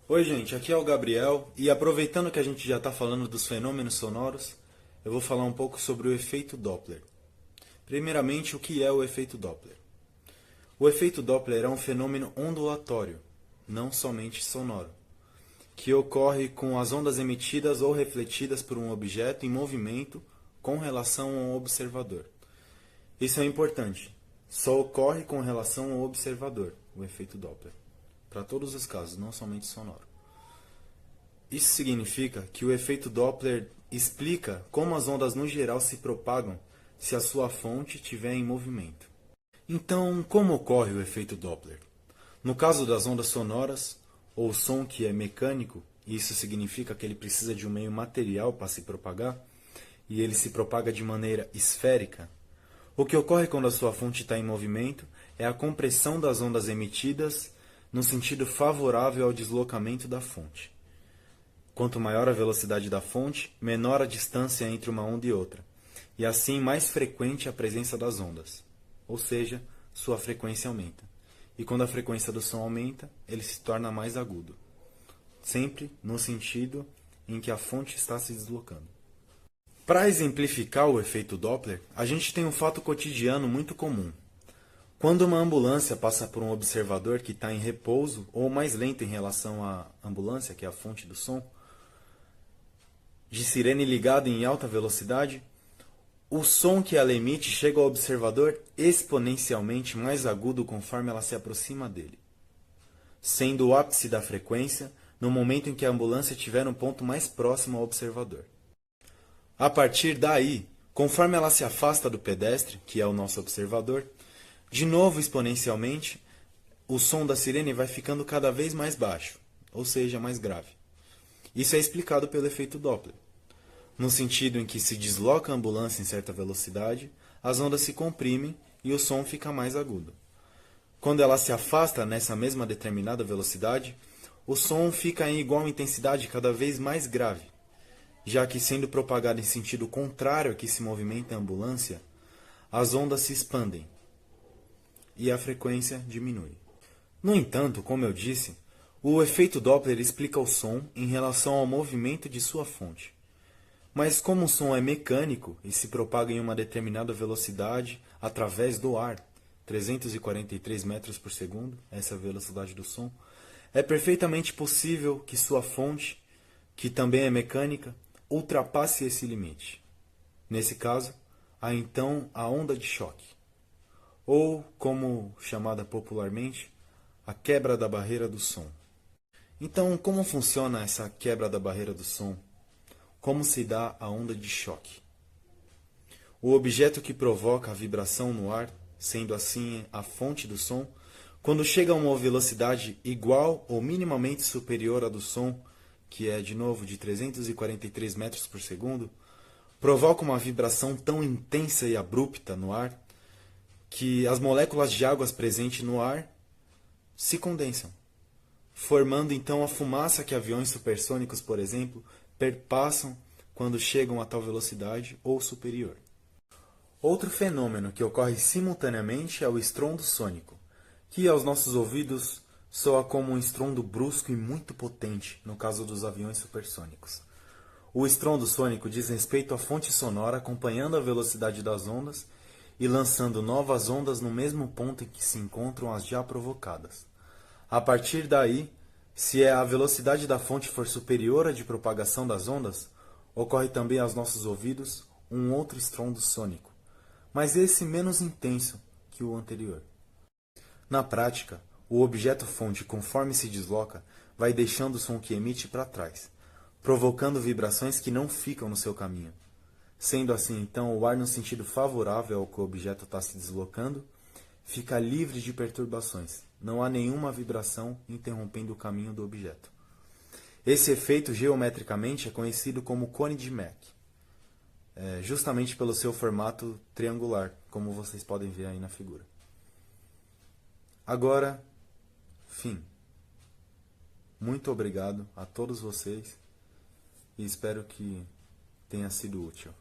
Oi, gente, aqui é o Gabriel e aproveitando que a gente já está falando dos fenômenos sonoros, eu vou falar um pouco sobre o efeito Doppler. Primeiramente, o que é o efeito Doppler? O efeito Doppler é um fenômeno ondulatório, não somente sonoro, que ocorre com as ondas emitidas ou refletidas por um objeto em movimento com relação a um observador. Isso é importante. Só ocorre com relação ao observador, o efeito Doppler. Para todos os casos, não somente sonoro. Isso significa que o efeito Doppler explica como as ondas no geral se propagam se a sua fonte estiver em movimento. Então, como ocorre o efeito Doppler? No caso das ondas sonoras, ou som que é mecânico, isso significa que ele precisa de um meio material para se propagar, e ele se propaga de maneira esférica, o que ocorre quando a sua fonte está em movimento é a compressão das ondas emitidas no sentido favorável ao deslocamento da fonte. Quanto maior a velocidade da fonte, menor a distância entre uma onda e outra, e assim mais frequente a presença das ondas, ou seja, sua frequência aumenta. E quando a frequência do som aumenta, ele se torna mais agudo, sempre no sentido em que a fonte está se deslocando. Para exemplificar o efeito Doppler, a gente tem um fato cotidiano muito comum. Quando uma ambulância passa por um observador que está em repouso ou mais lento em relação à ambulância, que é a fonte do som, de sirene ligada em alta velocidade, o som que ela emite chega ao observador exponencialmente mais agudo conforme ela se aproxima dele, sendo o ápice da frequência no momento em que a ambulância estiver no ponto mais próximo ao observador. A partir daí, conforme ela se afasta do pedestre, que é o nosso observador, de novo exponencialmente, o som da sirene vai ficando cada vez mais baixo, ou seja, mais grave. Isso é explicado pelo efeito Doppler, no sentido em que se desloca a ambulância em certa velocidade, as ondas se comprimem e o som fica mais agudo. Quando ela se afasta nessa mesma determinada velocidade, o som fica em igual intensidade cada vez mais grave, já que sendo propagado em sentido contrário a que se movimenta a ambulância, as ondas se expandem e a frequência diminui. No entanto, como eu disse, o efeito Doppler explica o som em relação ao movimento de sua fonte. Mas como o som é mecânico e se propaga em uma determinada velocidade através do ar, 343 metros por segundo, essa é a velocidade do som, é perfeitamente possível que sua fonte, que também é mecânica, ultrapasse esse limite. Nesse caso, há então a onda de choque, ou, como chamada popularmente, a quebra da barreira do som. Então, como funciona essa quebra da barreira do som? Como se dá a onda de choque? O objeto que provoca a vibração no ar, sendo assim a fonte do som, quando chega a uma velocidade igual ou minimamente superior à do som, que é de novo de 343 metros por segundo, provoca uma vibração tão intensa e abrupta no ar que as moléculas de água presentes no ar se condensam, formando então a fumaça que aviões supersônicos, por exemplo, perpassam quando chegam a tal velocidade ou superior. Outro fenômeno que ocorre simultaneamente é o estrondo sônico, que aos nossos ouvidos soa como um estrondo brusco e muito potente no caso dos aviões supersônicos. O estrondo sônico diz respeito à fonte sonora acompanhando a velocidade das ondas e lançando novas ondas no mesmo ponto em que se encontram as já provocadas. A partir daí, se a velocidade da fonte for superior à de propagação das ondas, ocorre também aos nossos ouvidos um outro estrondo sônico, mas esse menos intenso que o anterior. Na prática, o objeto fonte, conforme se desloca, vai deixando o som que emite para trás, provocando vibrações que não ficam no seu caminho. Sendo assim, então, o ar no sentido favorável ao que o objeto está se deslocando fica livre de perturbações. Não há nenhuma vibração interrompendo o caminho do objeto. Esse efeito, geometricamente, é conhecido como cone de Mach, justamente pelo seu formato triangular, como vocês podem ver aí na figura. Agora, fim. Muito obrigado a todos vocês e espero que tenha sido útil.